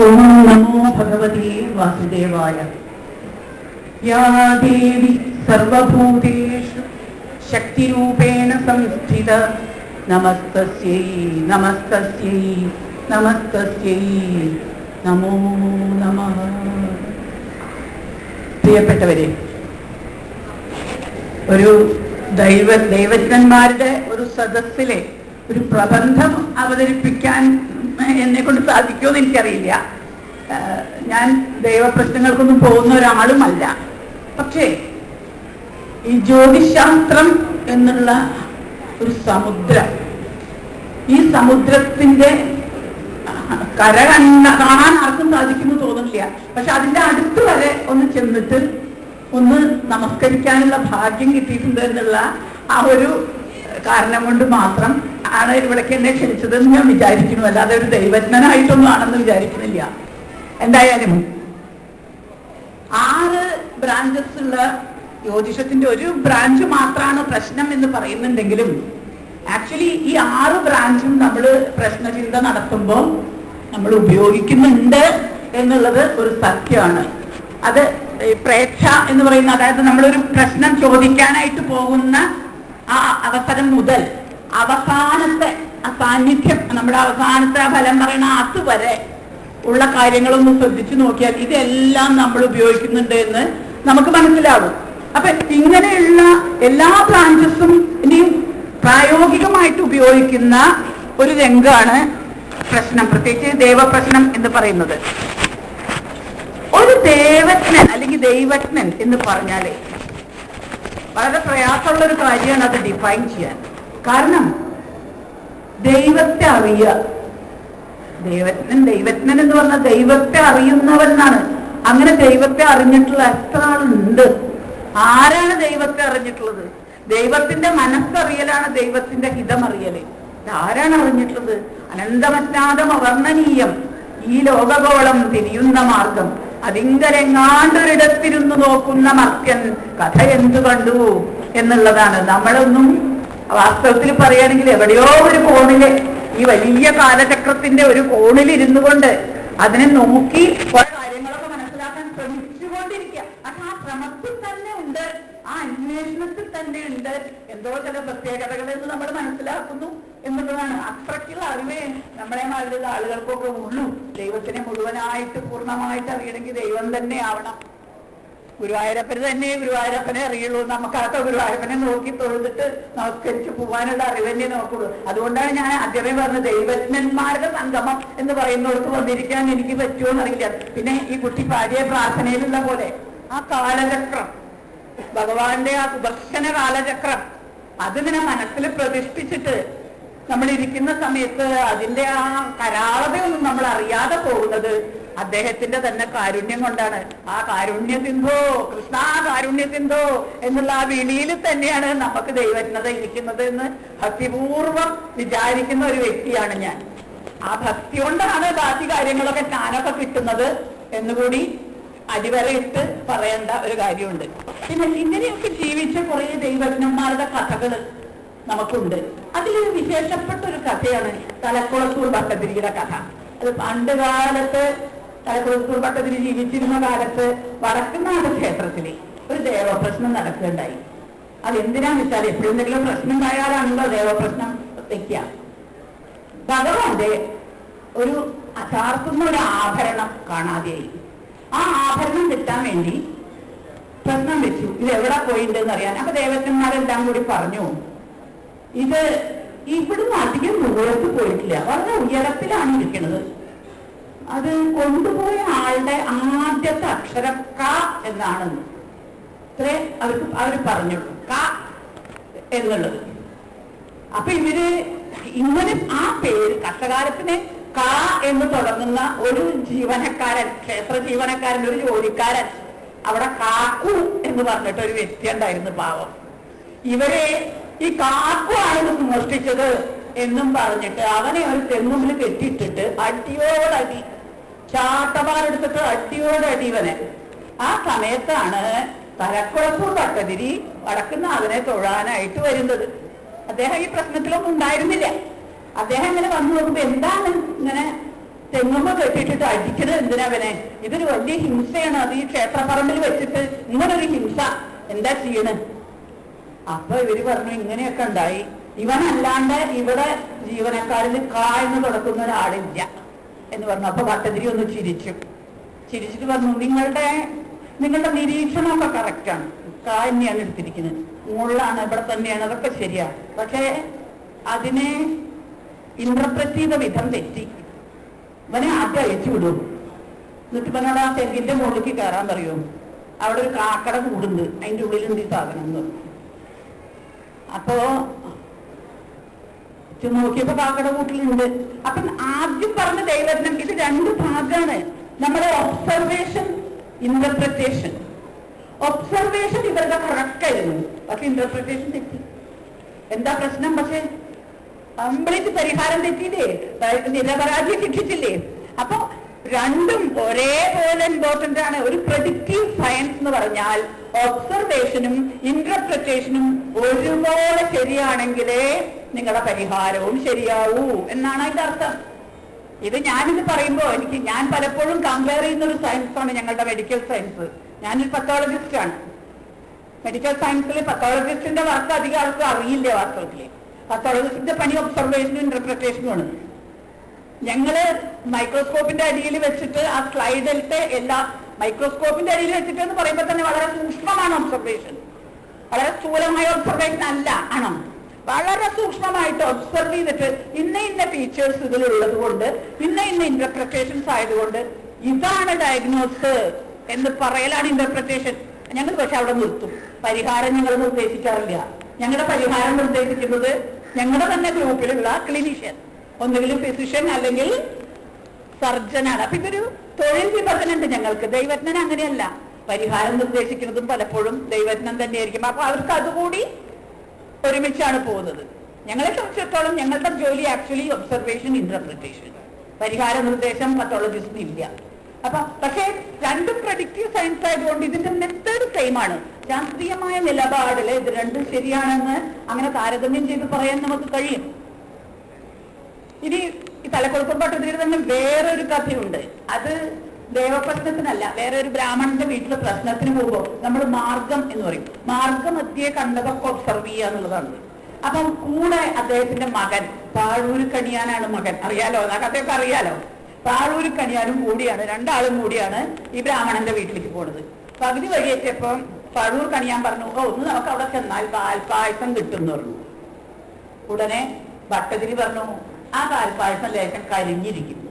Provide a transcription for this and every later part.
ഓം നമോ ഭഗവതേ വാസുദേവായ. യാ ദേവി സർവഭൂതേഷു ശക്തിരൂപേണ സംസ്ഥിത നമസ്തസ്യൈ നമസ്തസ്യൈ നമസ്തസ്യൈ നമോ നമഃ. പ്രിയപ്പെട്ടവരെ, ഒരു ദൈവജ്ഞന്മാരുടെ ഒരു സദസ്സിലെ ഒരു പ്രബന്ധം അവതരിപ്പിക്കാൻ എന്നെ കൊണ്ട് സാധിക്കുമോ എന്ന് എനിക്കറിയില്ല. ഞാൻ ദൈവപ്രശ്നങ്ങൾക്കൊന്നും പോകുന്ന ഒരാളുമല്ല. പക്ഷേ ഈ ജ്യോതിശാസ്ത്രം എന്നുള്ള ഒരു സമുദ്രം, ഈ സമുദ്രത്തിന്റെ കര കാണാൻ ആർക്കും സാധിക്കുമെന്ന് തോന്നുന്നില്ല. പക്ഷെ അതിന്റെ അടുത്ത് വരെ ഒന്ന് ചെന്നിട്ട് ഒന്ന് നമസ്കരിക്കാനുള്ള ഭാഗ്യം കിട്ടിയിട്ടുണ്ട് എന്നുള്ള ആ ഒരു കാരണം കൊണ്ട് മാത്രം ആണ് ഇവിടേക്ക് എന്നെ ക്ഷണിച്ചതെന്ന് ഞാൻ വിചാരിക്കുന്നു. അല്ലാതെ ഒരു ദൈവജ്ഞനായിട്ടൊന്നും ആണെന്ന് വിചാരിക്കുന്നില്ല. എന്തായാലും 6 ബ്രാഞ്ചസ് ഉള്ള ജ്യോതിഷത്തിന്റെ ഒരു ബ്രാഞ്ച് മാത്രമാണ് പ്രശ്നം എന്ന് പറയുന്നുണ്ടെങ്കിലും ആക്ച്വലി ഈ 6 ബ്രാഞ്ചും നമ്മൾ പ്രശ്നചിന്ത നടത്തുമ്പോൾ നമ്മൾ ഉപയോഗിക്കുന്നുണ്ട് എന്നുള്ളത് ഒരു സത്യമാണ്. അത് പ്രേക്ഷ എന്ന് പറയുന്ന, അതായത് നമ്മളൊരു പ്രശ്നം ചോദിക്കാനായിട്ട് പോകുന്ന ആ അവസരം മുതൽ അവസാനത്തെ ആ സാന്നിധ്യം, നമ്മുടെ അവസാനത്തെ ഫലം പറയുന്ന അതുവരെ ഉള്ള കാര്യങ്ങളൊന്ന് ശ്രദ്ധിച്ചു നോക്കിയാൽ ഇതെല്ലാം നമ്മൾ ഉപയോഗിക്കുന്നുണ്ട് എന്ന് നമുക്ക് മനസ്സിലാവും. അപ്പൊ ഇങ്ങനെയുള്ള എല്ലാ ബ്രാഞ്ചസും ഇനിയും പ്രായോഗികമായിട്ട് ഉപയോഗിക്കുന്ന ഒരു രംഗമാണ് പ്രശ്നം, പ്രത്യേകിച്ച് ദേവപ്രശ്നം എന്ന് പറയുന്നത്. ഒരു ദേവജ്ഞൻ അല്ലെങ്കിൽ ദൈവജ്ഞൻ എന്ന് പറഞ്ഞാലേ വളരെ പ്രയാസമുള്ള ഒരു കാര്യമാണ് അത് ഡിഫൈൻ ചെയ്യാൻ. കാരണം ദൈവത്തെ അറിയുക, ദൈവജ്ഞൻ എന്ന് പറഞ്ഞാൽ ദൈവത്തെ അറിയുന്നവനാണ്. അങ്ങനെ ദൈവത്തെ അറിഞ്ഞിട്ടുള്ള എത്ര ആളുണ്ട്? ആരാണ് ദൈവത്തെ അറിഞ്ഞിട്ടുള്ളത്? ദൈവത്തിന്റെ മനസ്സറിയലാണ് ദൈവത്തിന്റെ ഹിതമറിയല്. ആരാണ് അറിഞ്ഞിട്ടുള്ളത്? അനന്തമറ്റാതം അവർണ്ണനീയം ഈ ലോകഗോളം തിരിയുന്ന മാർഗം അതിങ്കരെങ്ങാണ്ടൊരിടത്തിരുന്ന് നോക്കുന്ന മർത്യൻ കഥ എന്തു കണ്ടു എന്നുള്ളതാണ്. നമ്മളൊന്നും വാസ്തവത്തിൽ പറയുകയാണെങ്കിൽ എവിടെയോ ഒരു കോണില്, ഈ വലിയ കാലചക്രത്തിന്റെ ഒരു കോണിൽ ഇരുന്നു കൊണ്ട് അതിനെ നോക്കി കുറെ കാര്യങ്ങളൊക്കെ മനസ്സിലാക്കാൻ ശ്രമിച്ചുകൊണ്ടിരിക്കുക. പക്ഷെ ആ ശ്രമത്തിൽ തന്നെ ഉണ്ട്, ആ അന്വേഷണത്തിൽ തന്നെ ഉണ്ട് എന്തോ ചില പ്രത്യേകതകൾ എന്ന് നമ്മൾ മനസ്സിലാക്കുന്നു എന്നുള്ളതാണ്. അത്രയ്ക്കുള്ള അറിവേ നമ്മളെ മാതിരി ആളുകൾക്കൊക്കെ ഉള്ളൂ. ദൈവത്തിനെ മുഴുവനായിട്ട് പൂർണ്ണമായിട്ട് അറിയണമെങ്കിൽ ദൈവം തന്നെ ആവണം. ഗുരുവായൂരപ്പന് തന്നെ ഗുരുവായൂരപ്പനെ അറിയുള്ളൂ. നമുക്കകത്ത് ഗുരുവായൂരപ്പനെ നോക്കി തൊഴുതിട്ട് നമസ്കരിച്ച് പോകാനുള്ള അറിവന്നെ നോക്കുള്ളൂ. അതുകൊണ്ടാണ് ഞാൻ ആദ്യമേ പറഞ്ഞത് ദൈവജ്ഞന്മാരുടെ സംഗമം എന്ന് പറയുന്നിടത്ത് വന്നിരിക്കാൻ എനിക്ക് പറ്റുമോ എന്നറിയില്ല. പിന്നെ ഈ കുട്ടി പാടിയ പ്രാർത്ഥനയിലുള്ള പോലെ ആ കാലചക്രം, ഭഗവാന്റെ ആ സുദർശന കാലചക്രം, അതിനെ മനസ്സിൽ പ്രതിഷ്ഠിച്ചിട്ട് നമ്മൾ ഇരിക്കുന്ന സമയത്ത് അതിന്റെ ആ കരാളതയൊന്നും നമ്മൾ അറിയാതെ പോകുന്നത് അദ്ദേഹത്തിന്റെ തന്നെ കാരുണ്യം കൊണ്ടാണ്. ആ കാരുണ്യസിന്ധോ കൃഷ്ണ കാരുണ്യസിന്ധോ എന്നുള്ള ആ വിളിയിൽ തന്നെയാണ് നമുക്ക് ദൈവജ്ഞത ഇരിക്കുന്നത് എന്ന് ഭക്തിപൂർവം വിചാരിക്കുന്ന ഒരു വ്യക്തിയാണ് ഞാൻ. ആ ഭക്തി കൊണ്ടാണ് ബാക്കി കാര്യങ്ങളൊക്കെ ജ്ഞാനമൊക്കെ കിട്ടുന്നത് എന്നുകൂടി അടിവരയിട്ട് പറയേണ്ട ഒരു കാര്യമുണ്ട്. പിന്നെ ഇങ്ങനെയൊക്കെ ജീവിച്ച കുറെ ദൈവജ്ഞന്മാരുടെ കഥകൾ നമുക്കുണ്ട്. അതിലൊരു വിശേഷപ്പെട്ട ഒരു കഥയാണ് തലക്കുളത്തൂർ ഭട്ടതിരിയുടെ കഥ. അത് പണ്ട് കാലത്ത് തലക്കുളത്തൂർ ഭട്ടതിരി ജീവിച്ചിരുന്ന കാലത്ത് വടക്കുന്നാട് ക്ഷേത്രത്തില് ഒരു ദേവപ്രശ്നം നടക്കുകയുണ്ടായി. അതെന്തിനാന്ന് വെച്ചാൽ എപ്പോഴും എന്തെങ്കിലും പ്രശ്നം ഉണ്ടായാലാണല്ലോ ദേവപ്രശ്നം വെക്കുക. ഭഗവാന്റെ ഒരു ചാർത്തുന്ന ഒരു ആഭരണം കാണാതെയായി. ആ ആഭരണം കിട്ടാൻ വേണ്ടി പ്രശ്നം വെച്ചു, ഇത് എവിടെ പോയിട്ടുണ്ടെന്ന് അറിയാൻ. അപ്പൊ ദേവജ്ഞന്മാരെല്ലാം കൂടി പറഞ്ഞു, ഇത് ഇവിടുന്ന് അധികം ദൂരത്ത് പോയിട്ടില്ല, വളരെ ഉയരത്തിലാണ് ഇരിക്കുന്നത്. അത് കൊണ്ടുപോയ ആളുടെ ആദ്യത്തെ അക്ഷരം ക എന്നാണ്. ഇത്രേ അവർ പറഞ്ഞുള്ളൂ, ക എന്നുള്ളത്. അപ്പൊ ഇങ്ങനെ ആ പേര് കഷ്ടകാലത്തിന് ക എന്ന് തുടങ്ങുന്ന ഒരു ജീവനക്കാരൻ, ക്ഷേത്ര ജീവനക്കാരൻ, ഒരു ജോലിക്കാരൻ അവിടെ കാക്കു എന്ന് പറഞ്ഞിട്ട് ഒരു വ്യക്തി ഉണ്ടായിരുന്നു. പാവം, ഇവരെ ഈ കാക്കു ആണ് മോഷ്ടിച്ചത് എന്നും പറഞ്ഞിട്ട് അവനെ ഒരു തെങ്ങുമ്പിൽ കെട്ടിയിട്ടിട്ട് അടിയോടടി, ചാട്ടമാരെടുത്തിട്ട് അടിയോടടി ഇവനെ. ആ സമയത്താണ് തലക്കുളത്തൂർ ഭട്ടതിരി വടക്കുന്നാഥനെ തൊഴാനായിട്ട് വരുന്നത്. അദ്ദേഹം ഈ പ്രശ്നത്തിലൊന്നും ഉണ്ടായിരുന്നില്ല. അദ്ദേഹം ഇങ്ങനെ വന്നു നോക്കുമ്പോ എന്താണ് ഇങ്ങനെ തെങ്ങുമ്പോ കെട്ടിട്ടിട്ട് അടിക്കണത് എന്തിനവനെ? ഇതൊരു വലിയ ഹിംസയാണ്. അത് ഈ ക്ഷേത്രപ്പറമ്പിൽ വെച്ചിട്ട് ഇങ്ങനൊരു ഹിംസ എന്താ ചെയ്യണ്? അപ്പൊ ഇവര് പറഞ്ഞു ഇങ്ങനെയൊക്കെ ഉണ്ടായി. ഇവനല്ലാണ്ട് ഇവിടെ ജീവനക്കാരിൽ കായ്ന്ന് തുടക്കുന്ന ഒരാളില്ല എന്ന് പറഞ്ഞു. അപ്പൊ ഭട്ടതിരി ഒന്ന് ചിരിച്ചിട്ട് പറഞ്ഞു, നിങ്ങളുടെ നിരീക്ഷണമൊക്കെ കറക്റ്റാണ്. തന്നെയാണ് എടുത്തിരിക്കുന്നത്, മുകളിലാണ്, ഇവിടെ തന്നെയാണ്, അതൊക്കെ ശരിയാ. പക്ഷേ അതിനെ ഇന്റർപ്രറ്റ് ചെയ്ത വിധം തെറ്റി. ഇവനെ ആദ്യം അയച്ചു വിടും. എന്നിട്ട് ഇവനോട് ആ തെങ്ങിന്റെ മുകളിലേക്ക് കയറാൻ പറയൂ. അവിടെ ഒരു കാക്കട കൂടുണ്ട്, അതിന്റെ ഉള്ളിലുണ്ട് ഈ സാധനം എന്ന് പറഞ്ഞു. അപ്പോ നോക്കിയപ്പോ കാക്കട കൂട്ടിലുണ്ട്. അപ്പൊ ആദ്യം പറഞ്ഞ ദൈവജ്ഞം ഇത് രണ്ട് ഭാഗമാണ്. നമ്മുടെ ഒബ്സർവേഷൻ, ഇന്റർപ്രിറ്റേഷൻ. ഒബ്സർവേഷൻ ഇവരുടെ കറക്റ്റ് ആയിരുന്നു, പക്ഷെ ഇന്റർപ്രിറ്റേഷൻ തെറ്റി. എന്താ പ്രശ്നം? പക്ഷെ കംപ്ലീറ്റ് പരിഹാരം തെറ്റിയില്ലേ, നിരപരാധിയെ ശിക്ഷിച്ചില്ലേ? അപ്പൊ രണ്ടും ഒരേപോലെ ഇമ്പോർട്ടന്റ് ആണ്. ഒരു പ്രഡിക്റ്റീവ് സയൻസ് എന്ന് പറഞ്ഞാൽ ഒബ്സർവേഷനും ഇന്റർപ്രിറ്റേഷനും ഒരുപോലെ ശരിയാണെങ്കിലേ നിങ്ങളുടെ പരിഹാരവും ശരിയാവൂ എന്നാണ് അതിന്റെ അർത്ഥം. ഇത് ഞാനിത് പറയുമ്പോ ഞാൻ പലപ്പോഴും കമ്പയർ ചെയ്യുന്ന ഒരു സയൻസാണ് ഞങ്ങളുടെ മെഡിക്കൽ സയൻസ്. ഞാനൊരു പത്തോളജിസ്റ്റ് ആണ്. മെഡിക്കൽ സയൻസിൽ പത്തോളജിസ്റ്റിന്റെ വർക്ക് അധികം ആൾക്കും അറിയില്ല. വാസ്തവത്തില് പത്തോളജിസ്റ്റിന്റെ പണി ഒബ്സർവേഷനും ഇന്റർപ്രിറ്റേഷനും ആണ്. ഞങ്ങള് മൈക്രോസ്കോപ്പിന്റെ അടിയിൽ വെച്ചിട്ട് ആ സ്ലൈഡിലത്തെ എല്ലാ മൈക്രോസ്കോപ്പിന്റെ അടിയിൽ വെച്ചിട്ട് എന്ന് പറയുമ്പോൾ തന്നെ വളരെ സൂക്ഷ്മമാണ് ഒബ്സർവേഷൻ. വളരെ സ്ഥൂലമായ ഒബ്സർവേഷൻ അല്ല, ആണോ? വളരെ സൂക്ഷ്മമായിട്ട് ഒബ്സർവ് ചെയ്തിട്ട് ഇന്ന ഫീച്ചേഴ്സ് ഇതിലുള്ളത് കൊണ്ട് ഇന്ന ഇന്റർപ്രിറ്റേഷൻസ് ആയതുകൊണ്ട് ഇതാണ് ഡയഗ്നോസ് എന്ന് പറയലാണ് ഇന്റർപ്രിറ്റേഷൻ. ഞങ്ങൾ പക്ഷെ അവിടെ നിർത്തും. പരിഹാരം ഞങ്ങൾ നിർദ്ദേശിക്കാറില്ല. ഞങ്ങളുടെ പരിഹാരം നിർദ്ദേശിക്കുന്നത് ഞങ്ങളുടെ തന്നെ ഗ്രൂപ്പിലുള്ള ക്ലിനീഷ്യൻ, ഒന്നുകിലും ഫിസിഷ്യൻ അല്ലെങ്കിൽ സർജനാണ്. അപ്പൊ ഇതൊരു തൊഴിൽ വിഭജനമുണ്ട് ഞങ്ങൾക്ക്. ദൈവജ്ഞൻ അങ്ങനെയല്ല. പരിഹാരം നിർദ്ദേശിക്കുന്നതും പലപ്പോഴും ദൈവജ്ഞൻ തന്നെയായിരിക്കും. അപ്പൊ അവർക്ക് അതുകൂടി ഒരുമിച്ചാണ് പോകുന്നത്. ഞങ്ങളെ സംബന്ധിച്ചിടത്തോളം ഞങ്ങളുടെ ജോലി ആക്ച്വലി ഒബ്സർവേഷൻ, ഇന്റർപ്രിറ്റേഷൻ. പരിഹാര നിർദ്ദേശം പത്തോളജിസ്റ്റിന് ഇല്ല. അപ്പൊ പക്ഷേ രണ്ടും പ്രഡിക്റ്റീവ് സയൻസ് ആയതുകൊണ്ട് ഇതിന്റെ മെത്തേഡ് സെയിം ആണ്. ശാസ്ത്രീയമായ നിലപാടില് ഇത് രണ്ടും ശരിയാണെന്ന് അങ്ങനെ താരതമ്യം ചെയ്ത് പറയാൻ നമുക്ക് കഴിയും. ഇനി ഈ തലക്കൊളുപ്പം പട്ടതിൽ തന്നെ വേറൊരു കഥയുണ്ട്. അത് ദേവപ്രശ്നത്തിനല്ല, വേറെ ഒരു ബ്രാഹ്മണന്റെ വീട്ടിലെ പ്രശ്നത്തിന് പോകുമ്പോൾ നമ്മൾ മാർഗം എന്ന് പറയും. മാർഗമധ്യേ കണ്ടതൊക്കെ ഒബ്സർവ് ചെയ്യുക എന്നുള്ളതാണ്. അപ്പം കൂടെ അദ്ദേഹത്തിന്റെ മകൻ, പാഴൂര് കണിയാനാണ് മകൻ, അറിയാലോ, ആ കഥയൊക്കെ അറിയാലോ. പാഴൂര് കണിയാനും കൂടിയാണ്, രണ്ടാളും കൂടിയാണ് ഈ ബ്രാഹ്മണന്റെ വീട്ടിലേക്ക് പോണത്. പകുതി വഴിയെത്തിയപ്പം പാഴൂർ കണിയാൻ പറഞ്ഞു, ഒന്ന് നമുക്ക് അവിടെ ചെന്നാൽ പാൽപ്പായസം കിട്ടും എന്ന് പറഞ്ഞു. ഉടനെ ഭട്ടതിരി പറഞ്ഞു, ആ പാൽപ്പായസം ലേശം കരിഞ്ഞിരിക്കുന്നു.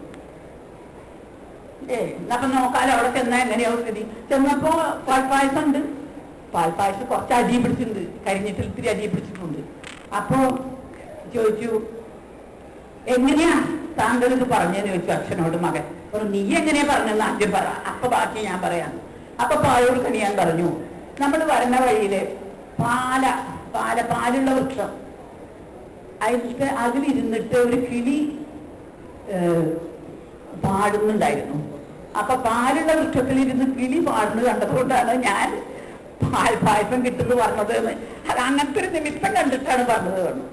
അപ്പൊ നോക്കാലോ അവിടെ ചെന്നാ എങ്ങനെയാവും സ്ഥിതി. ചെന്നപ്പോ പാൽപ്പായസം ഉണ്ട്. പാൽപ്പായസം കുറച്ച് അടി പിടിച്ചിട്ടുണ്ട്, കരിഞ്ഞിട്ട് ഇത്തിരി അടി പിടിച്ചിട്ടുണ്ട്. അപ്പോ ചോദിച്ചു, എങ്ങനെയാ താങ്കൾ ഇത് പറഞ്ഞെന്ന് ചോദിച്ചു അച്ഛനോട്. മകൻ പറഞ്ഞു, നീ എങ്ങനെയാ പറഞ്ഞെന്ന് ആദ്യം പറ, അപ്പൊ ബാക്കി ഞാൻ പറയാം. അപ്പൊ പാഴൂർ കണിയാൻ പറഞ്ഞു, നമ്മൾ വരുന്ന വഴിയില് പാലുള്ള വൃക്ഷം, അതിലിരുന്നിട്ട് ഒരു കിളി പാടുന്നുണ്ടായിരുന്നു. അപ്പൊ പാലുള്ള വൃക്ഷത്തിലിരുന്ന് കിളി പാടുന്നത് കണ്ടതുകൊണ്ടാണ് ഞാൻ പാൽപ്പായസം കിട്ടുന്നത് പറഞ്ഞത് എന്ന്. അത് അങ്ങനത്തെ ഒരു നിമിത്തം കണ്ടിട്ടാണ് പറഞ്ഞത് പറഞ്ഞു.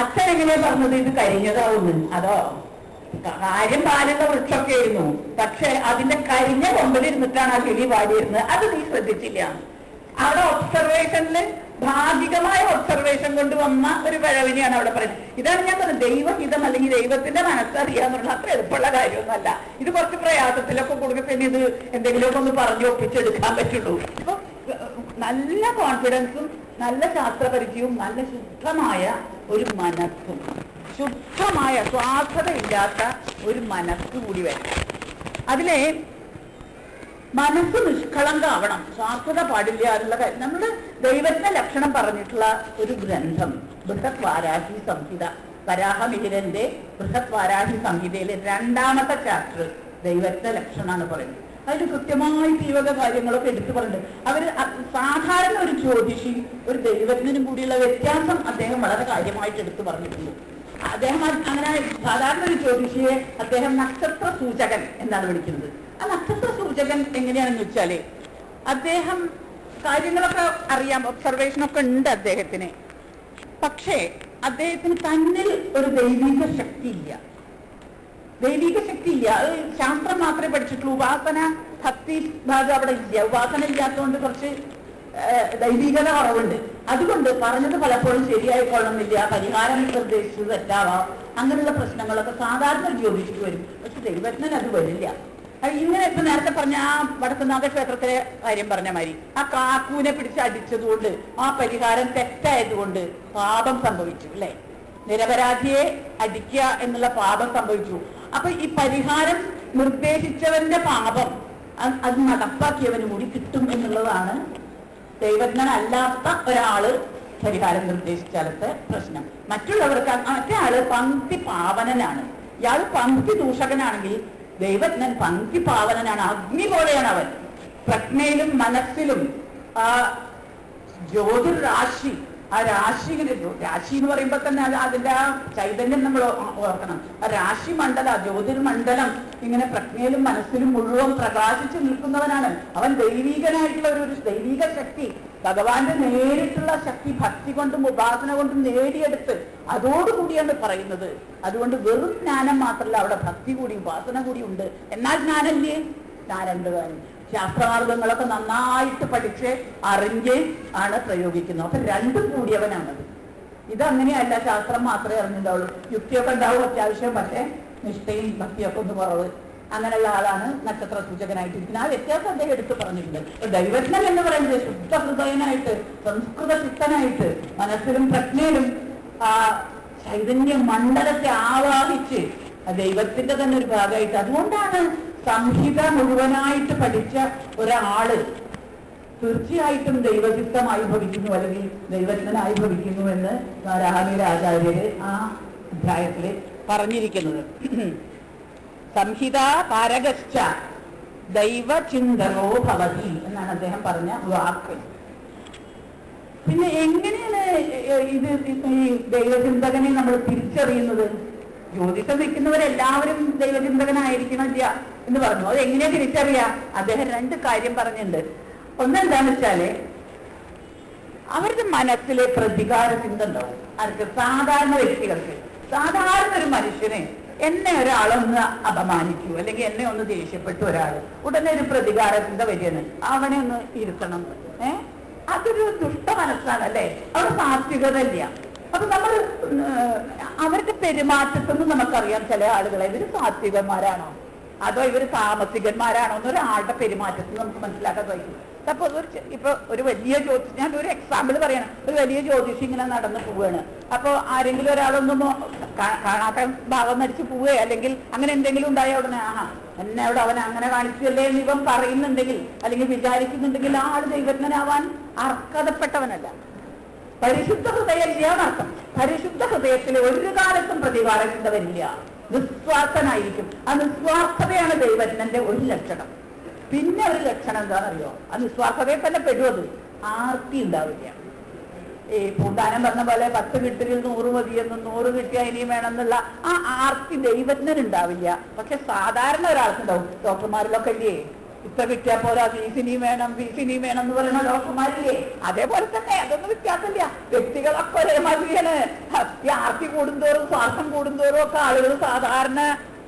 അച്ഛൻ എങ്ങനെയാ പറഞ്ഞത് ഇത് കരിഞ്ഞതാവുന്നു? അതോ കാര്യം പാലുള്ള വൃക്ഷമൊക്കെ ആയിരുന്നു, പക്ഷെ അതിന്റെ കരിഞ്ഞ കൊമ്പിലിരുന്നിട്ടാണ് ആ കിളി പാടിയിരുന്നത്. അത് നീ ശ്രദ്ധിച്ചില്ല. അവിടെ ഒബ്സർവേഷനില് ഭാഗികമായ ഒബ്സർവേഷൻ കൊണ്ട് വന്ന ഒരു പിഴവിനെയാണ് അവിടെ പറയുന്നത്. ഇതാണ് ഞാൻ പറഞ്ഞത്, ദൈവഹിതം അല്ലെങ്കിൽ ദൈവത്തിന്റെ മനസ്സറിയാന്നുള്ള അത്ര എളുപ്പമുള്ള കാര്യമൊന്നുമല്ല. ഇത് കുറച്ച് പ്രയാസത്തിലൊക്കെ കൊടുക്കുക, പിന്നെ ഇത് എന്തെങ്കിലുമൊക്കെ ഒന്ന് പറഞ്ഞു ഒപ്പിച്ചെടുക്കാൻ പറ്റുള്ളൂ. അപ്പൊ നല്ല കോൺഫിഡൻസും നല്ല ശാസ്ത്രപരിചയവും നല്ല ശുദ്ധമായ ഒരു മനസ്സും, ശുദ്ധമായ സ്വാർത്ഥതയില്ലാത്ത ഒരു മനസ്സ് കൂടി വരണം. അതിലെ മനസ്സ് നിഷ്കളങ്കാവണം, സ്വാർത്ഥത പാടില്ല എന്നുള്ള കാര്യം. നമ്മുടെ ദൈവത്തിന്റെ ലക്ഷണം പറഞ്ഞിട്ടുള്ള ഒരു ഗ്രന്ഥം ബൃഹത് വാരാഹി സംഹിത, വരാഹമിഹിരന്റെ ബൃഹത് വാരാഹി സംഹിതയിലെ 2ാമത്തെ ചാപ്റ്റർ ദൈവത്തിന്റെ ലക്ഷണമാണ് പറയുന്നത്. അതിൽ കൃത്യമായി തീവ്ര കാര്യങ്ങളൊക്കെ എടുത്തു പറഞ്ഞിട്ടുണ്ട്. അവര് സാധാരണ ഒരു ജ്യോതിഷി ഒരു ദൈവജ്ഞനും കൂടിയുള്ള വ്യത്യാസം അദ്ദേഹം വളരെ കാര്യമായിട്ട് എടുത്തു പറഞ്ഞിട്ടുണ്ട്. അദ്ദേഹം അങ്ങനെ സാധാരണ ഒരു ജ്യോതിഷിയെ അദ്ദേഹം നക്ഷത്ര സൂചകൻ എന്നാണ് വിളിക്കുന്നത്. ആ നക്ഷത്ര സൂചകൻ എങ്ങനെയാണെന്ന് വെച്ചാല് അദ്ദേഹം കാര്യങ്ങളൊക്കെ അറിയാം, ഒബ്സർവേഷനൊക്കെ ഉണ്ട് അദ്ദേഹത്തിന്. പക്ഷേ അദ്ദേഹത്തിന് തന്നിൽ ഒരു ദൈവിക ശക്തി ഇല്ല. ദൈവിക ശക്തി ഇല്ല. അത് ശാസ്ത്രം മാത്രമേ പഠിച്ചിട്ടുള്ളൂ. ഉപാസന ഭക്തി ഭാഗം അവിടെ ഇല്ല. ഉപാസന ഇല്ലാത്തതുകൊണ്ട് കുറച്ച് ദൈവികത കുറവുണ്ട്. അതുകൊണ്ട് പറഞ്ഞത് പലപ്പോഴും ശരിയായിക്കൊള്ളുന്നില്ല, പരിഹാരം നിർദ്ദേശിച്ചത് തെറ്റാവാം, അങ്ങനെയുള്ള പ്രശ്നങ്ങളൊക്കെ സാധാരണ ജ്യോതിഷിക്ക് വരും. പക്ഷെ ദൈവജ്ഞൻ അത് വരില്ല. ഇങ്ങനെ ഇപ്പൊ നേരത്തെ പറഞ്ഞ ആ വടക്കുന്നാഥ ക്ഷേത്രത്തിലെ കാര്യം പറഞ്ഞ മാതിരി ആ കാക്കൂനെ പിടിച്ച് അടിച്ചതുകൊണ്ട് ആ പരിഹാരം തെറ്റായതുകൊണ്ട് പാപം സംഭവിച്ചു അല്ലെ. നിരപരാധിയെ അടിക്കുക എന്നുള്ള പാപം സംഭവിച്ചു. അപ്പൊ ഈ പരിഹാരം നിർദ്ദേശിച്ചവന്റെ പാപം അത് നടപ്പാക്കിയവന് കൂടി കിട്ടും എന്നുള്ളതാണ് ദൈവജ്ഞനല്ലാത്ത ഒരാള് പരിഹാരം നിർദ്ദേശിച്ചാലത്തെ പ്രശ്നം. മറ്റുള്ളവർക്ക് മറ്റേ ആള് പങ്ക്തി പാവനനാണ്. ഇയാൾ പങ്ക്തി ദൂഷകനാണെങ്കിൽ ദൈവജ്ഞൻ പങ്ക്തി പാവനനാണ്. അഗ്നി പോലെയാണ് അവൻ. പ്രജ്ഞയിലും മനസ്സിലും ആ ജ്യോതിർരാശി, ആ രാശി ഇങ്ങനെ, രാശി എന്ന് പറയുമ്പോൾ തന്നെ അതിന്റെ ആ ചൈതന്യം നമ്മൾ ഓർക്കണം. ആ രാശി മണ്ഡലം, ജ്യോതിർമണ്ഡലം ഇങ്ങനെ പ്രജ്ഞയിലും മനസ്സിലും മുഴുവൻ പ്രകാശിച്ചു നിൽക്കുന്നവനാണ് അവൻ. ദൈവികനായിട്ടുള്ള ഒരു ദൈവിക ശക്തി, ഭഗവാന്റെ നേരിട്ടുള്ള ശക്തി ഭക്തി കൊണ്ടും ഉപാസന കൊണ്ടും നേടിയെടുത്ത് അതോടുകൂടിയാണ് പറയുന്നത്. അതുകൊണ്ട് വെറും ജ്ഞാനം മാത്രമല്ല, അവിടെ ഭക്തി കൂടി ഉപാസന കൂടി ഉണ്ട്. എന്നാൽ ജ്ഞാനല്ലേ? ജ്ഞാനുണ്ട്. ശാസ്ത്രമാർഗങ്ങളൊക്കെ നന്നായിട്ട് പഠിച്ച് അറിഞ്ഞ് ആണ് പ്രയോഗിക്കുന്നത്. അപ്പൊ രണ്ടും കൂടിയവനാണത്. ഇതങ്ങനെയല്ല, ശാസ്ത്രം മാത്രമേ അറിഞ്ഞിട്ടുള്ളൂ. യുക്തിയൊക്കെ ഉണ്ടാവും അത്യാവശ്യം, പക്ഷേ നിഷ്ഠയും ഭക്തിയൊക്കെ ഒന്ന് കുറവ്. അങ്ങനെയുള്ള ആളാണ് നക്ഷത്ര സൂചകനായിട്ടിരിക്കുന്നത്. ആ വ്യത്യാസം അദ്ദേഹം എടുത്തു പറഞ്ഞിട്ടുണ്ട്. ദൈവജ്ഞൻ എന്ന് പറയുന്നത് ശുദ്ധ ഹൃദയനായിട്ട്, സംസ്കൃത ചിത്തനായിട്ട്, മനസ്സിലും പ്രജ്ഞയിലും ആ ചൈതന്യ മണ്ഡലത്തെ ആവാഹിച്ച് ദൈവത്തിന്റെ തന്നെ ഒരു ഭാഗമായിട്ട്. അതുകൊണ്ടാണ് സംഹിത മുഴുവനായിട്ട് പഠിച്ച ഒരാള് തീർച്ചയായിട്ടും ദൈവചിത്തമായി ഭവിക്കുന്നു, അല്ലെങ്കിൽ ദൈവജ്ഞനായി ഭവിക്കുന്നു എന്ന് രാമീരാചാര്യര് ആ അധ്യായത്തില് പറഞ്ഞിരിക്കുന്നത്. സംഹിത പാരഗശ്ച ദൈവചിന്തകോ ഭവതി എന്നാണ് അദ്ദേഹം പറഞ്ഞ വാക്ക്. പിന്നെ എങ്ങനെയാണ് ഇത് ഈ ദൈവചിന്തകനെ നമ്മൾ തിരിച്ചറിയുന്നത്? ജ്യോതിഷം വെക്കുന്നവരെല്ലാവരും ദൈവചിന്തകനായിരിക്കണില്ല എന്ന് പറഞ്ഞു. അത് എങ്ങനെയാ തിരിച്ചറിയാ? അദ്ദേഹം രണ്ട് കാര്യം പറഞ്ഞിട്ടുണ്ട്. ഒന്നെന്താന്ന് വെച്ചാല് അവരുടെ മനസ്സിലെ പ്രതികാര ചിന്ത ഉണ്ടാവും. അവർക്ക് സാധാരണ വ്യക്തികൾക്ക്, സാധാരണ ഒരു മനുഷ്യനെ എന്നെ ഒരാളൊന്ന് അപമാനിക്കൂ അല്ലെങ്കിൽ എന്നെ ഒന്ന് ദേഷ്യപ്പെട്ടു ഒരാൾ, ഉടനെ ഒരു പ്രതികാര ചിന്ത വരികയാണ്, അവനെ ഒന്ന് ഇരുത്തണം. അതൊരു ദുഷ്ട മനസ്സാണ് അല്ലെ. അവിടെ സാത്വികത ഇല്ല. അപ്പൊ നമ്മൾ അവരുടെ പെരുമാറ്റത്തൊന്നും നമുക്കറിയാം ചില ആളുകളെ ഇവര് സാത്വികന്മാരാണോ അതോ ഇവര് താമസികന്മാരാണോ എന്നൊരാളുടെ പെരുമാറ്റത്തിൽ നമുക്ക് മനസ്സിലാക്കാൻ കഴിയും. അപ്പൊ ഇപ്പൊ ഒരു വലിയ ജ്യോതിഷി, ഞാൻ ഒരു എക്സാമ്പിൾ പറയണം. ഒരു വലിയ ജ്യോതിഷി ഇങ്ങനെ നടന്നു പോവുകയാണ്. അപ്പൊ ആരെങ്കിലും ഒരാളൊന്നും കാണാത്ത ഭാഗം നടിച്ച് പോവുകയോ അല്ലെങ്കിൽ അങ്ങനെ എന്തെങ്കിലും ഉണ്ടായ ഉടനെ എന്നോട് അവൻ അങ്ങനെ കാണിച്ചല്ലേ എന്ന് ഇവൻ പറയുന്നുണ്ടെങ്കിൽ അല്ലെങ്കിൽ വിചാരിക്കുന്നുണ്ടെങ്കിൽ ആ ആള് ദൈവജ്ഞനാവാൻ അർഹതപ്പെട്ടവനല്ല. പരിശുദ്ധ ഹൃദയമില്ലാന്നർത്ഥം. പരിശുദ്ധ ഹൃദയത്തിൽ ഒരു കാലത്തും പ്രതികാര ചിന്ത വരില്ല. നിസ്വാർത്ഥനായിരിക്കും. ആ നിസ്വാർത്ഥതയാണ് ദൈവജ്ഞന്റെ ഒരു ലക്ഷണം. പിന്നെ ഒരു ലക്ഷണം എന്താണെന്നറിയോ? ആ നിസ്വാർത്ഥതയെ തന്നെ പെടുവത് ആർത്തി ഉണ്ടാവില്ല. ഈ പൂന്താനം പറഞ്ഞ പോലെ 10 കിട്ടിയിൽ 100 മതിയെന്നും 100 കിട്ടിയാൽ ഇനിയും വേണമെന്നുള്ള ആ ആർത്തി ദൈവജ്ഞനുണ്ടാവില്ല. പക്ഷെ സാധാരണ ഒരാൾക്കുണ്ടാവും. ഡോക്ടർമാരിലൊക്കെ ഇല്ലേ, ഇത്ര കിട്ടിയാൽ പോരാ, ഫീസിനിയും വേണം എന്ന് പറയുന്ന ഡോക്ടർമാരില്ലേ, അതേപോലെ തന്നെ അതൊന്നും വ്യത്യാസമില്ല. വ്യക്തികളൊക്കെ ഒരേമാതിരിയാണ്. ആർത്തി കൂടുന്തോറും സ്വാർത്ഥം കൂടുന്തോറും ഒക്കെ ആളുകൾ സാധാരണ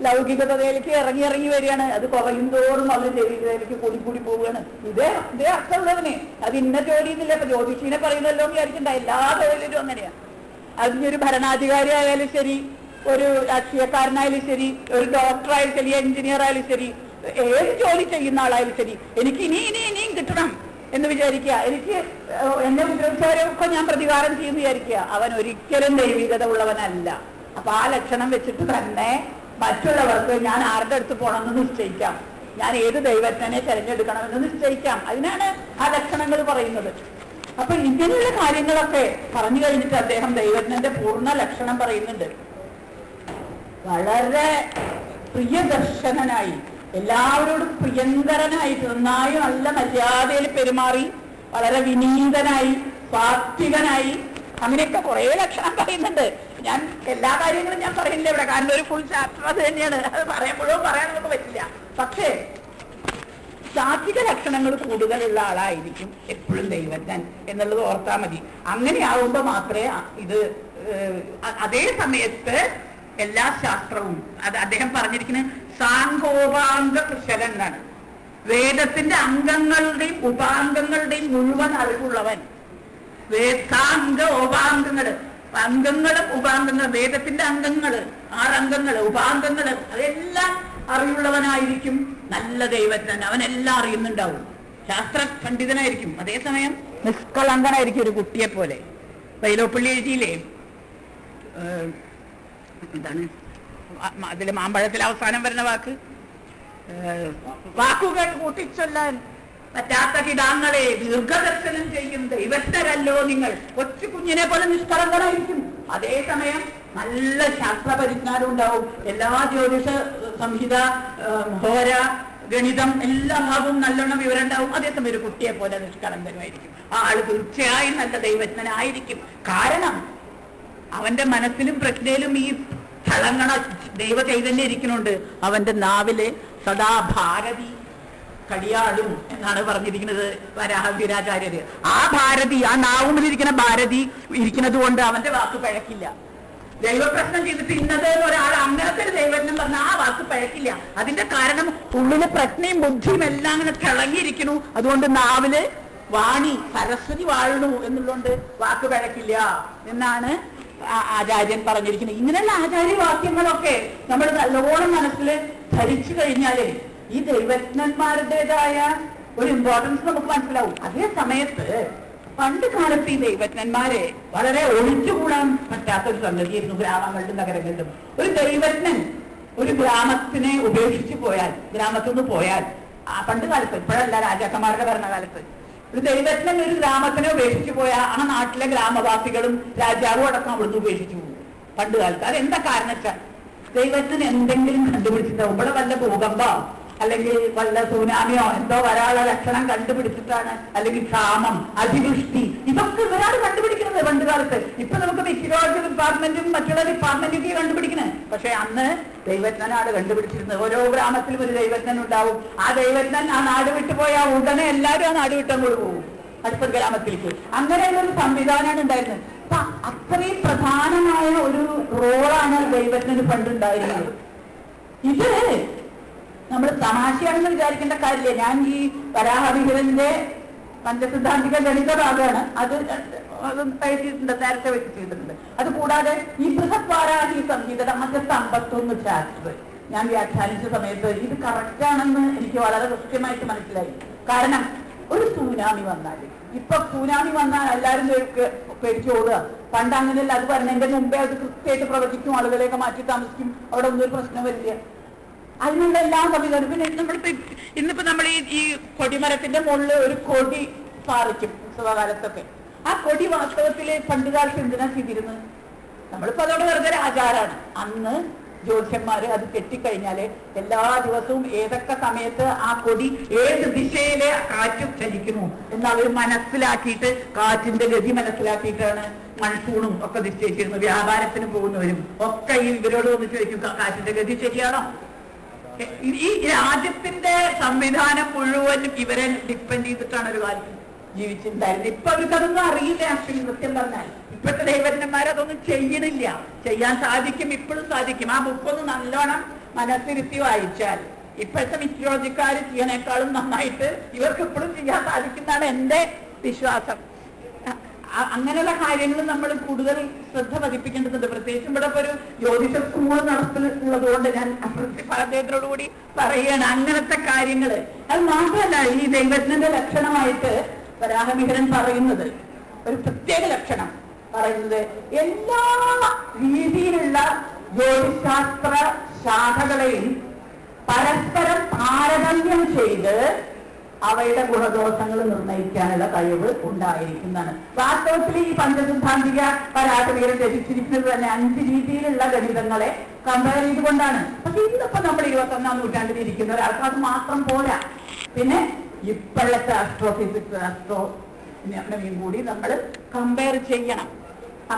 ലൗകികതയിലേക്ക് ഇറങ്ങി വരികയാണ്. അത് കുറയും തോറും അവർ ദൈവികതയിലേക്ക് കൂടി പോവുകയാണ്. ഇതേ അർത്ഥമുള്ളവന് അത് ഇന്ന ജോലി എന്നില്ല. ഇപ്പൊ ജ്യോതിഷീനെ പറയുന്നല്ലോ എന്ന് വിചാരിക്കണ്ട, എല്ലാ തൊഴിലും അങ്ങനെയാണ്. അതിനൊരു ഭരണാധികാരി ആയാലും ശരി, ഒരു രാഷ്ട്രീയക്കാരനായാലും ശരി, ഒരു ഡോക്ടറായാലും ശരി, എഞ്ചിനീയർ ആയാലും ശരി, ഏത് ജോലി ചെയ്യുന്ന ആളായാലും ശരി, എനിക്ക് ഇനിയും കിട്ടണം എന്ന് വിചാരിക്കുക, എനിക്ക് എന്നെ ഉപദ്രവിച്ചവരൊക്കെ ഞാൻ പ്രതികാരം ചെയ്യുമെന്ന് വിചാരിക്കുക, അവൻ ഒരിക്കലും ദൈവികത ഉള്ളവനല്ല. അപ്പൊ ആ ലക്ഷണം വെച്ചിട്ട് തന്നെ മറ്റുള്ളവർക്ക് ഞാൻ ആരുടെ അടുത്ത് പോകണമെന്ന് നിശ്ചയിക്കാം, ഞാൻ ഏത് ദൈവജ്ഞനെ തിരഞ്ഞെടുക്കണമെന്ന് നിശ്ചയിക്കാം. അതിനാണ് ആ ലക്ഷണങ്ങൾ പറയുന്നത്. അപ്പൊ ഇങ്ങനെയുള്ള കാര്യങ്ങളൊക്കെ പറഞ്ഞു കഴിഞ്ഞിട്ട് അദ്ദേഹം ദൈവജ്ഞന്റെ പൂർണ്ണ ലക്ഷണം പറയുന്നുണ്ട്. വളരെ പ്രിയദർശനായി, എല്ലാവരോടും പ്രിയങ്കരനായിട്ട്, നന്നായി നല്ല മര്യാദയിൽ പെരുമാറി, വളരെ വിനീതനായി, സാത്വികനായി, അങ്ങനെയൊക്കെ കുറെ ലക്ഷണം പറയുന്നുണ്ട്. ഞാൻ എല്ലാ കാര്യങ്ങളും ഞാൻ പറയുന്നില്ല ഇവിടെ, കാരണം ഒരു ഫുൾ ചാപ്റ്റർ അത് തന്നെയാണ്. അത് പറയുമ്പോഴും പറയാൻ നമുക്ക് പറ്റില്ല. പക്ഷേ സാത്വിക ലക്ഷണങ്ങൾ കൂടുതലുള്ള ആളായിരിക്കും എപ്പോഴും ദൈവജ്ഞൻ എന്നുള്ളത് ഓർത്താൽ മതി. അങ്ങനെയാവുമ്പോൾ മാത്രമേ ഇത് അതേ സമയത്ത് എല്ലാ ശാസ്ത്രവും അത് അദ്ദേഹം പറഞ്ഞിരിക്കുന്നത് സാങ്കോപാംഗ കുശലൻ എന്നാണ്. വേദത്തിന്റെ അംഗങ്ങളുടെയും ഉപാംഗങ്ങളുടെയും മുഴുവൻ അറിവുള്ളവൻ. വേദാംഗ ഉപാംഗങ്ങള്, അംഗങ്ങളും ഉപാംഗങ്ങളും, വേദത്തിന്റെ അംഗങ്ങള്, 6 അംഗങ്ങള്, ഉപാംഗങ്ങള്, അതെല്ലാം അറിവുള്ളവനായിരിക്കും നല്ല ദൈവജ്ഞൻ. അവനെല്ലാം അറിയുന്നുണ്ടാവും, ശാസ്ത്ര പണ്ഡിതനായിരിക്കും. അതേസമയം നിഷ്കളങ്കനായിരിക്കും, ഒരു കുട്ടിയെ പോലെ. വൈലോപ്പള്ളി എഴുതിയില്ലേ, എന്താണ് അതില് മാമ്പഴത്തിൽ അവസാനം വരുന്ന വാക്ക്, വാക്കുകൾ കൂട്ടിച്ചൊല്ലാൻ പറ്റാത്ത കിടാങ്ങളെ ദീർഘദർശനം ചെയ്യും ദൈവജ്ഞരല്ലോ നിങ്ങൾ. കൊച്ചു കുഞ്ഞിനെ പോലെ നിഷ്കളങ്കനായിരിക്കും. അതേസമയം നല്ല ശാസ്ത്ര പരിജ്ഞാനം ഉണ്ടാവും. എല്ലാ ജ്യോതിഷ സംഹിത, ഹോര, ഗണിതം എല്ലാ ഭാഗവും നല്ലോണം വിവരം ഉണ്ടാവും. അതേസമയം ഒരു കുട്ടിയെ പോലെ നിഷ്കളങ്കനുമായിരിക്കും. ആ ആള് തീർച്ചയായും നല്ല ദൈവജ്ഞനായിരിക്കും. കാരണം അവന്റെ മനസ്സിലും പ്രജ്ഞയിലും ഈ കളങ്ങണ ദൈവ ചൈതന്യം ഇരിക്കുന്നുണ്ട്. അവന്റെ നാവില് സദാ ഭാരതി കടിയാടും എന്നാണ് പറഞ്ഞിരിക്കുന്നത് വരാഹവീരാചാര്യര്. ആ ഭാരതി, ആ നാവുമിലിരിക്കുന്ന ഭാരതി ഇരിക്കുന്നത് കൊണ്ട് അവന്റെ വാക്ക് പഴക്കില്ല. ദൈവപ്രശ്നം ചെയ്തിട്ട് ഇന്നത് ഒരാൾ അങ്ങനത്തെ ഒരു ദൈവജ്ഞൻ പറഞ്ഞ ആ വാക്ക് പഴക്കില്ല. അതിന്റെ കാരണം ഉള്ളിലെ പ്രജ്ഞയും ബുദ്ധിയും എല്ലാം അങ്ങനെ തിളങ്ങിയിരിക്കുന്നു. അതുകൊണ്ട് നാവില് വാണി സരസ്വതി വാഴണു എന്നുള്ളതുകൊണ്ട് വാക്ക് പഴക്കില്ല എന്നാണ് ആചാര്യൻ പറഞ്ഞിരിക്കുന്നത്. ഇങ്ങനെയുള്ള ആചാര്യവാക്യങ്ങളൊക്കെ നമ്മൾ നല്ലോണം മനസ്സിൽ ധരിച്ചു കഴിഞ്ഞാലേ ഈ ദൈവജ്ഞന്മാരുടേതായ ഒരു ഇമ്പോർട്ടൻസ് നമുക്ക് മനസ്സിലാവും. അതേ സമയത്ത് പണ്ട് കാലത്ത് ഈ ദൈവജ്ഞന്മാരെ വളരെ ഒഴിച്ചുകൂടാൻ പറ്റാത്തൊരു സംഗതിയായിരുന്നു ഗ്രാമങ്ങളിലും നഗരങ്ങളിലും. ഒരു ദൈവജ്ഞൻ ഒരു ഗ്രാമത്തിനെ ഉപേക്ഷിച്ചു പോയാൽ, ഗ്രാമത്തിൽ നിന്ന് പോയാൽ, പണ്ട് കാലത്ത്, ഇപ്പോഴല്ല രാജാക്കന്മാരുടെ ഭരണകാലത്ത്, ഒരു ദൈവജ്ഞൻ ഒരു ഗ്രാമത്തിനെ ഉപേക്ഷിച്ചു പോയാൽ ആ നാട്ടിലെ ഗ്രാമവാസികളും രാജാവും അടക്കം അവിടുന്ന് ഉപേക്ഷിച്ചു പോകും പണ്ട് കാലത്ത്. അതെന്താ കാരണം വെച്ചാൽ ദൈവജ്ഞൻ എന്തെങ്കിലും കണ്ടുപിടിച്ചിട്ടാവും. ഇവിടെ വല്ല ഭൂകമ്പോ അല്ലെങ്കിൽ വല്ല സുനാമിയോ എന്തോ വരാനുള്ള ലക്ഷണം കണ്ടുപിടിച്ചിട്ടാണ്, അല്ലെങ്കിൽ ക്ഷാമം, അതിവൃഷ്ടി, ഇതൊക്കെ ഇവരാണ് കണ്ടുപിടിക്കുന്നത് പണ്ട് കാലത്ത്. ഇപ്പൊ നമുക്ക് മെറ്റീരിയോളജി ഡിപ്പാർട്ട്മെന്റും മറ്റുള്ള ഡിപ്പാർട്ട്മെന്റൊക്കെ കണ്ടുപിടിക്കുന്നത്. പക്ഷെ അന്ന് ദൈവജ്ഞനാണ് കണ്ടുപിടിച്ചിരുന്നത്. ഓരോ ഗ്രാമത്തിലും ഒരു ദൈവജ്ഞൻ ഉണ്ടാവും. ആ ദൈവജ്ഞൻ ആ നാട് വിട്ടുപോയാൽ ഉടനെ എല്ലാവരും ആ നാട് വിട്ടങ്ങോട്ട് പോകും അടുത്ത ഗ്രാമത്തിലേക്ക്. അങ്ങനെയുള്ളൊരു സംവിധാനമാണ് ഉണ്ടായിരുന്നത്. അപ്പൊ അത്രയും പ്രധാനമായ ഒരു റോളാണ് ദൈവജ്ഞന് പണ്ടുണ്ടായിരുന്നത്. ഇത് നമ്മൾ തമാശയാണെന്ന് വിചാരിക്കേണ്ട കാര്യമില്ല. ഞാൻ ഈ വരാഹവിഹരന്റെ പഞ്ചസിദ്ധാന്തിക ഗണിത ഭാഗമാണ് അത് എഴുതിയിട്ടുണ്ട്, നേരത്തെ വെച്ച് ചെയ്തിട്ടുണ്ട്. അത് കൂടാതെ ഈ ബൃഹദ്വാരാഹി സംഗീത മധ്യസ്ഥ 51 ചാപ്റ്റർ ഞാൻ വ്യാഖ്യാനിച്ച സമയത്ത് ഇത് കറക്റ്റാണെന്ന് എനിക്ക് വളരെ കൃത്യമായിട്ട് മനസ്സിലായി. കാരണം ഒരു സുനാമി വന്നാൽ, ഇപ്പൊ സുനാമി വന്നാൽ എല്ലാവരും പേടിച്ചു ഓടുക. പണ്ട് അങ്ങനെയല്ല. അത് പറഞ്ഞതിന്റെ മുമ്പേ അത് കൃത്യമായിട്ട് പ്രവചിക്കും, ആളുകളെയൊക്കെ മാറ്റി താമസിക്കും, അവിടെ ഒന്നും ഒരു പ്രശ്നം വരില്ല. അതിനുള്ള എല്ലാ സംവിധാനം. പിന്നെ നമ്മളിപ്പോ ഇന്നിപ്പോ നമ്മൾ ഈ കൊടിമരത്തിന്റെ മുകളിൽ ഒരു കൊടി പാറിക്കും ഉത്സവകാലത്തൊക്കെ. ആ കൊടി വാസ്തവത്തില് പണ്ടുകാലത്ത് എന്തിനാ ചെയ്തിരുന്നത്? നമ്മളിപ്പോ അതോടെ വെറുതെ ആചാരാണ്. അന്ന് ജ്യോത്സ്യന്മാര് അത് കെട്ടിക്കഴിഞ്ഞാല് എല്ലാ ദിവസവും ഏതൊക്കെ സമയത്ത് ആ കൊടി ഏത് ദിശയിലെ കാറ്റ് ചലിക്കുന്നു എന്ന് അവർ മനസ്സിലാക്കിയിട്ട്, കാറ്റിന്റെ ഗതി മനസ്സിലാക്കിയിട്ടാണ് മൺസൂണും ഒക്കെ നിശ്ചയിച്ചിരുന്നു. വ്യാപാരത്തിന് പോകുന്നവരും ഒക്കെ ഇവരോട് വന്ന് ചോദിക്കും, കാറ്റിന്റെ ഗതി ശരിയാണോ? ഈ രാജ്യത്തിന്റെ സംവിധാനം മുഴുവനും ഇവരെ ഡിപ്പെൻഡ് ചെയ്തിട്ടാണ് ഒരു കാലത്ത് ജീവിച്ചിട്ടുണ്ടായിരുന്നത്. ഇപ്പൊ അവർക്കതൊന്നും അറിയില്ല. ആക്ച്വലി സത്യം പറഞ്ഞാൽ ഇപ്പോഴത്തെ ദൈവജ്ഞന്മാരതൊന്നും ചെയ്യണില്ല. ചെയ്യാൻ സാധിക്കും, ഇപ്പോഴും സാധിക്കും. ആ ബുക്കൊന്ന് നല്ലോണം മനസ്സിരുത്തി വായിച്ചാൽ ഇപ്പോഴത്തെ മിറ്റോളജിക്കാർ ചെയ്യണേക്കാളും നന്നായിട്ട് ഇവർക്ക് ഇപ്പോഴും ചെയ്യാൻ സാധിക്കുന്നതാണ് എന്റെ വിശ്വാസം. അങ്ങനെയുള്ള കാര്യങ്ങൾ നമ്മൾ കൂടുതൽ ശ്രദ്ധ പതിപ്പിക്കേണ്ടതുണ്ട്. പ്രത്യേകിച്ചും ഇവിടെ ഇപ്പൊ ഒരു ജ്യോതിഷ സ്കൂൾ നടത്തുള്ളത് കൊണ്ട് ഞാൻ അദ്ദേഹത്തോടുകൂടി പറയുകയാണ് അങ്ങനത്തെ കാര്യങ്ങള്. അത് മാത്രമല്ല, ഈ ദൈവജ്ഞന്റെ ലക്ഷണമായിട്ട് വരാഹമിഹിരൻ പറയുന്നത് ഒരു പ്രത്യേക ലക്ഷണം പറയുന്നത്, എല്ലാ രീതിയിലുള്ള ജ്യോതിശാസ്ത്ര ശാഖകളെയും പരസ്പരം താരതമ്യം ചെയ്ത് അവയുടെ ഗുണദോഷങ്ങൾ നിർണ്ണയിക്കാനുള്ള കഴിവ് ഉണ്ടായിരിക്കുന്നതാണ്. വാസ്തവത്തിൽ ഈ പഞ്ചസിദ്ധാന്തിക വരാഹമിഹിരൻ രചിച്ചിരിക്കുന്നത് തന്നെ 5 രീതിയിലുള്ള ഗണിതങ്ങളെ കമ്പയർ ചെയ്തുകൊണ്ടാണ്. പക്ഷെ ഇന്നിപ്പോ നമ്മൾ 21-ാം നൂറ്റാണ്ടിൽ ഇരിക്കുന്ന ഒരാൾക്ക് അത് മാത്രം പോരാ. പിന്നെ ഇപ്പോഴത്തെ ആസ്ട്രോഫിസിക്സ്, ആസ്ട്രോണമിയും കൂടി നമ്മൾ കമ്പയർ ചെയ്യണം.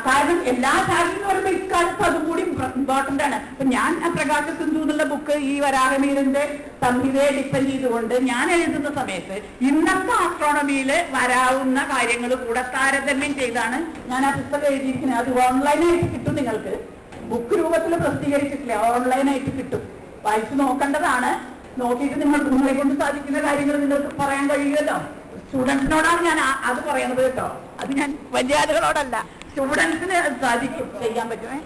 കാരണം എല്ലാ ശാസ്ത്രം എന്ന് പറയുമ്പോൾ ഇക്കാലത്ത് അതും കൂടി ഇമ്പോർട്ടന്റ് ആണ്. അപ്പൊ ഞാൻ പ്രകാശ സിന്ധു എന്നുള്ള ബുക്ക് ഈ വരാഹമിഹിരന്റെ സംഹിതയെ ഡിപ്പെൻഡ് ചെയ്തുകൊണ്ട് ഞാൻ എഴുതുന്ന സമയത്ത് ഇന്നത്തെ ആസ്ട്രോണമിയിൽ വരാവുന്ന കാര്യങ്ങൾ കൂടെ താരതമ്യം ചെയ്താണ് ഞാൻ ആ പുസ്തകം എഴുതിയിരിക്കുന്നത്. അത് ഓൺലൈനായിട്ട് കിട്ടും നിങ്ങൾക്ക്. ബുക്ക് രൂപത്തിൽ പ്രസിദ്ധീകരിച്ചിട്ടില്ല, ഓൺലൈനായിട്ട് കിട്ടും. വായിച്ചു നോക്കേണ്ടതാണ്. നോക്കിയിട്ട് നിങ്ങളെ കൊണ്ട് സാധിക്കുന്ന കാര്യങ്ങൾ നിങ്ങൾക്ക് പറയാൻ കഴിയുമല്ലോ. സ്റ്റുഡൻസിനോടാണ് ഞാൻ അത് പറയണത് കേട്ടോ. അത് ഞാൻ വലിയ ആളുകളോടല്ല, സ്റ്റുഡൻസിന് സാധിക്കും, ചെയ്യാൻ പറ്റുമേ.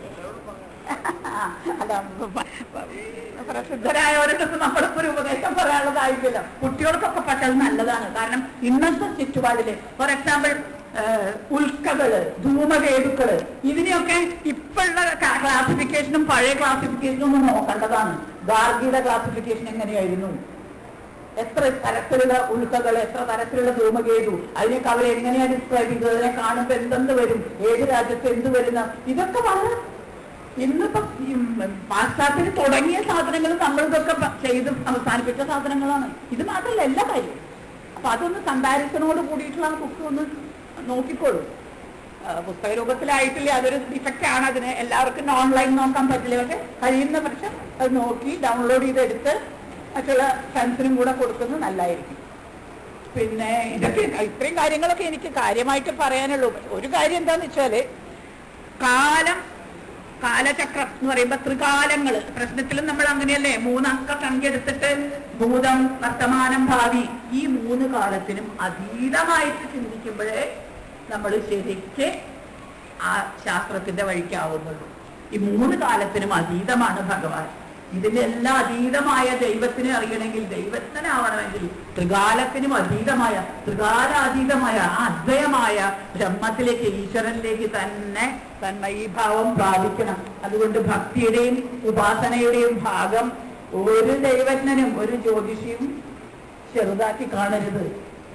അല്ല, പ്രസിദ്ധരായവരുടെ നമ്മളിപ്പോ ഒരു ഉപദേശം പറയാനുള്ളതായില്ലല്ലോ. കുട്ടികൾക്കൊക്കെ പറ്റത് നല്ലതാണ്. കാരണം ഇന്നത്തെ ചുറ്റുപാടില് ഫോർ എക്സാമ്പിൾ ഉൽക്കകള്, ധൂമകേതുക്കള്, ഇതിനെയൊക്കെ ഇപ്പോഴുള്ള ക്ലാസിഫിക്കേഷനും പഴയ ക്ലാസിഫിക്കേഷനും ഒന്ന് നോക്കേണ്ടതാണ്. ഗാർഗിയുടെ ക്ലാസിഫിക്കേഷൻ എങ്ങനെയായിരുന്നു, എത്ര തരത്തിലുള്ള ഉൽക്കകൾ, എത്ര തരത്തിലുള്ള ധൂമകേതു, അതിനൊക്കെ അവരെങ്ങനെയാണ് ഡിസ്ക്രൈബ് ചെയ്തത്, അതിനെ കാണുമ്പോൾ എന്തെന്ന് വരും, ഏത് രാജ്യത്ത് എന്ത് വരുന്ന, ഇതൊക്കെ വളരെ ഇന്നിപ്പോ പാശ്ചാത്യത്തിൽ തുടങ്ങിയ സാധനങ്ങൾ നമ്മളിതൊക്കെ ചെയ്ത് അവസാനിപ്പിച്ച സാധനങ്ങളാണ്. ഇത് മാത്രമല്ല എല്ലാ കാര്യവും. അപ്പൊ അതൊന്ന് കമ്പാരിസണോട് കൂടിയിട്ടുള്ള ബുക്ക് ഒന്ന് നോക്കിക്കോളൂ. പുസ്തക രൂപത്തിലായിട്ടില്ല, അതൊരു ഡിഫക്റ്റ് ആണ്. അതിന് എല്ലാവർക്കും ഓൺലൈൻ നോക്കാൻ പറ്റില്ല. പക്ഷെ കഴിയുന്ന പക്ഷെ അത് നോക്കി ഡൗൺലോഡ് ചെയ്തെടുത്ത് മറ്റുള്ള ഫ്രണ്ട്സിനും കൂടെ കൊടുക്കുന്നത് നല്ലതായിരിക്കും. പിന്നെ ഇതൊക്കെ ഇത്രയും കാര്യങ്ങളൊക്കെ എനിക്ക് കാര്യമായിട്ട് പറയാനുള്ളൂ. ഒരു കാര്യം എന്താന്ന് വെച്ചാല്, കാലചക്രം എന്ന് പറയുമ്പോ ത്രികാലങ്ങള്, പ്രശ്നത്തിലും നമ്മൾ അങ്ങനെയല്ലേ, 3 അക്ക സംഖ്യ എടുത്തിട്ട് ഭൂതം, വർത്തമാനം, ഭാവി, ഈ 3 കാലത്തിനും അതീതമായിട്ട് ചിന്തിക്കുമ്പോഴേ നമ്മൾ ശരിക്ക് ആ ശാസ്ത്രത്തിന്റെ വഴിക്കാവുന്നുള്ളൂ. ഈ 3 കാലത്തിനും അതീതമാണ് ഭഗവാൻ. ഇതിനെല്ലാം അതീതമായ ദൈവത്തിനെ അറിയണമെങ്കിൽ, ദൈവത്തിനാവണമെങ്കിൽ ത്രികാലത്തിനും അതീതമായ, ത്രികാലാതീതമായ ആ അദ്വയമായ ബ്രഹ്മത്തിലേക്ക്, ഈശ്വരനിലേക്ക് തന്നെ തന്മയീഭാവം പ്രാപിക്കണം. അതുകൊണ്ട് ഭക്തിയുടെയും ഉപാസനയുടെയും ഭാഗം ഒരു ദൈവജ്ഞനും ഒരു ജ്യോതിഷിയും ചെറുതാക്കി കാണരുത്.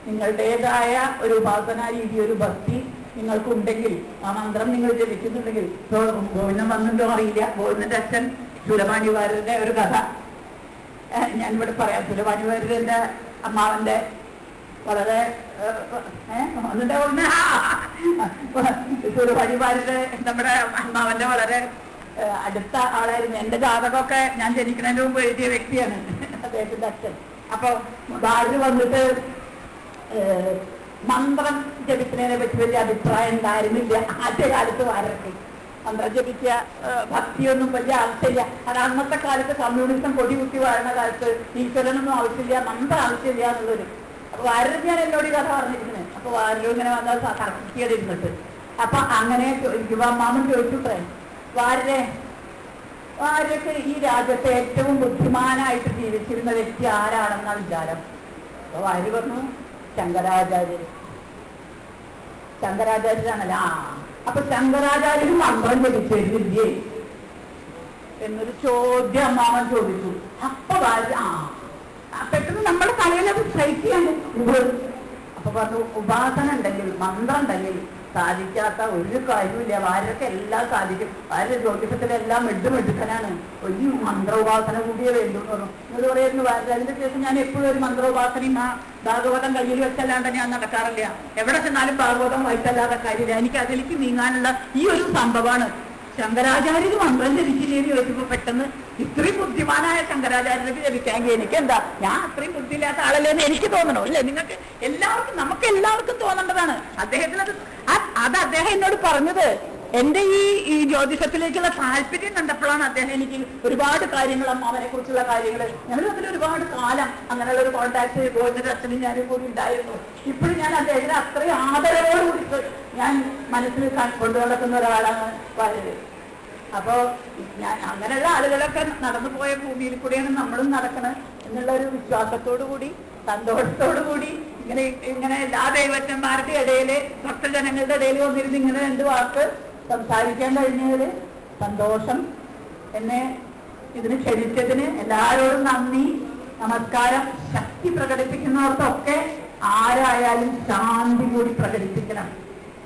നിങ്ങളുടേതായ ഒരു ഉപാസനാ രീതി, ഒരു ഭക്തി നിങ്ങൾക്കുണ്ടെങ്കിൽ, ആ മന്ത്രം നിങ്ങൾ ജപിക്കുന്നുണ്ടെങ്കിൽ, ഇപ്പോൾ ഗോവിന്ദൻ വന്നിട്ടോ അറിയില്ല, ഗോവിന്ദന്റെ അച്ഛൻ സുലഭാനിവാരന്റെ ഒരു കഥ ഞാനിവിടെ പറയാം. സുലഭാനിവാരന്റെ അമ്മാവന്റെ വളരെ സുലഭാനിവാരന്റെ നമ്മുടെ അമ്മാവന്റെ വളരെ അടുത്ത ആളായിരുന്നു. എന്റെ ജാതകമൊക്കെ ഞാൻ ജനിക്കുന്നതിന് മുമ്പ് എഴുതിയ വ്യക്തിയാണ് അദ്ദേഹത്തിന്റെ അച്ഛൻ. അപ്പൊ ഭാര്യ വന്നിട്ട് മന്ത്രം ജപിക്കുന്നതിനെ പറ്റി വലിയ അഭിപ്രായം ഉണ്ടായിരുന്നില്ല ആദ്യകാലത്ത്. വാരൊക്കെ മന്ത്രം ജപിച്ച ഭക്തിയൊന്നും വലിയ ആവശ്യമില്ല. അത് അന്നത്തെ കാലത്ത് കമ്മ്യൂണിസം കൊടി കുത്തി വാഴുന്ന കാലത്ത് ഈശ്വരനൊന്നും ആവശ്യമില്ല, മന്ത്രം ആവശ്യമില്ല എന്നുള്ളൊരു. അപ്പൊ വാരര് ഞാൻ എന്നോട് ഈ കഥ പറഞ്ഞിരിക്കുന്നത്. അപ്പൊ വാരരും ഇങ്ങനെ വന്നാൽ തർക്കിക്കാതിരുന്നിട്ട്, അപ്പൊ അങ്ങനെ യുവാമാമൻ ചോദിച്ചുട്ടെ, വാര്യക്ക് ഈ രാജ്യത്തെ ഏറ്റവും ബുദ്ധിമാനായിട്ട് ജീവിച്ചിരുന്ന വ്യക്തി ആരാണെന്ന വിചാരം? അപ്പൊ വാര്യ പറഞ്ഞു, ശങ്കരാചാര്യരാണല്ലോ. അപ്പൊ ശങ്കരാചാര്യന് മന്ത്രം ജപിച്ചില്ലേ എന്നൊരു ചോദ്യം അമ്മാവൻ ചോദിച്ചു. അപ്പൊ പെട്ടെന്ന് നമ്മുടെ തലയിലത് സ്ട്രൈക്ക് ചെയ്യാൻ. അപ്പൊ പറഞ്ഞു, ഉപാസന ഉണ്ടെങ്കിൽ, മന്ത്രം ഉണ്ടെങ്കിൽ സാധിക്കാത്ത ഒരു കാര്യമില്ല. വാരൊക്കെ എല്ലാം സാധിക്കും. വാര്യ ജ്യോതിഷത്തിലെല്ലാം മെടുക്കനാണ്. ഒരു മന്ത്രോപാസന കൂടിയേ വേണ്ടു എന്ന് പറഞ്ഞു. എന്നോട് പറയുന്നു വാര്യ. അതിന്റെ ശേഷം ഞാൻ എപ്പോഴും ഒരു മന്ത്രോപാസനയും ആ ഭാഗവതം കയ്യിൽ വെച്ചല്ലാണ്ട് ഞാൻ നടക്കാറില്ല. എവിടെ ചെന്നാലും ഭാഗവതം വായിച്ചല്ലാതെ കാര്യമില്ല. എനിക്ക് അതിലേക്ക് നീങ്ങാനുള്ള ഈ ഒരു സംഭവമാണ്. ശങ്കരാചാര്യര് മന്ത്രം ജപിച്ചില്ലേന്ന് ചോദിച്ചപ്പോ പെട്ടെന്ന് ഇത്രയും ബുദ്ധിമാനായ ശങ്കരാചാര്യർക്ക് ജപിക്കാമെങ്കിൽ എനിക്കെന്താ, ഞാൻ അത്രയും ബുദ്ധിയില്ലാത്ത ആളല്ലേന്ന് എനിക്ക് തോന്നണോ? ഇല്ലേ? നിങ്ങൾക്ക് എല്ലാവർക്കും, നമുക്ക് എല്ലാവർക്കും തോന്നേണ്ടതാണ്. അദ്ദേഹത്തിന് അത് അദ്ദേഹം എന്നോട് പറഞ്ഞത് എന്റെ ഈ ജ്യോതിഷത്തിലേക്കുള്ള താല്പര്യം കണ്ടപ്പോഴാണ് അദ്ദേഹം എനിക്ക് ഒരുപാട് കാര്യങ്ങൾ, അമ്മാവനെ കുറിച്ചുള്ള കാര്യങ്ങൾ, ഞങ്ങൾ അതിൽ ഒരുപാട് കാലം അങ്ങനെയുള്ള ഒരു കോണ്ടാക്ട് ഗോവിന്ദന്റെ അച്ഛനും ഞാനും കൂടി ഉണ്ടായിരുന്നു. ഇപ്പോഴും ഞാൻ അദ്ദേഹത്തിന് അത്രയും ആദരവോടുകൂടി ഞാൻ മനസ്സിൽ കൊണ്ടു നടക്കുന്ന ഒരാളാണ് വാര്യര്. അപ്പോ ഞാൻ അങ്ങനെയുള്ള ആളുകളൊക്കെ നടന്നു പോയ ഭൂമിയിൽ കൂടിയാണ് നമ്മളും നടക്കണം എന്നുള്ള ഒരു വിശ്വാസത്തോടു കൂടി, സന്തോഷത്തോടു കൂടി ഇങ്ങനെ എല്ലാ ദൈവജ്ഞന്മാരുടെ ഇടയില്, ഭക്തജനങ്ങളുടെ ഇടയിൽ വന്നിരുന്ന് ഇങ്ങനെ 2 വാക്ക് സംസാരിക്കാൻ കഴിഞ്ഞതില് സന്തോഷം. എന്നെ ഇതിന് ക്ഷണിച്ചതിന് എല്ലാവരോടും നന്ദി, നമസ്കാരം. ശക്തി പ്രകടിപ്പിക്കുന്നവർക്കൊക്കെ ആരായാലും ശാന്തി കൂടി പ്രകടിപ്പിക്കണം.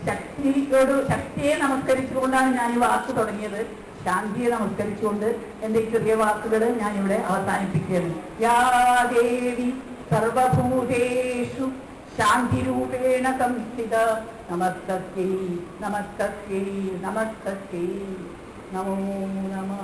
ശക്തിയെ നമസ്കരിച്ചുകൊണ്ടാണ് ഞാൻ ഈ വാക്ക് തുടങ്ങിയത്. ശാന്തിയെ നമസ്കരിച്ചുകൊണ്ട് എന്റെ ചെറിയ വാക്കുകൾ ഞാനിവിടെ അവസാനിപ്പിക്കുകയാണ്. യാ ദേവി സർവഭൂതേഷു ശാന്തിരൂപേണ സംസ്ഥിത നമസ്തസ്യൈ നമസ്തസ്യൈ നമസ്തസ്യൈ നമോ നമഃ.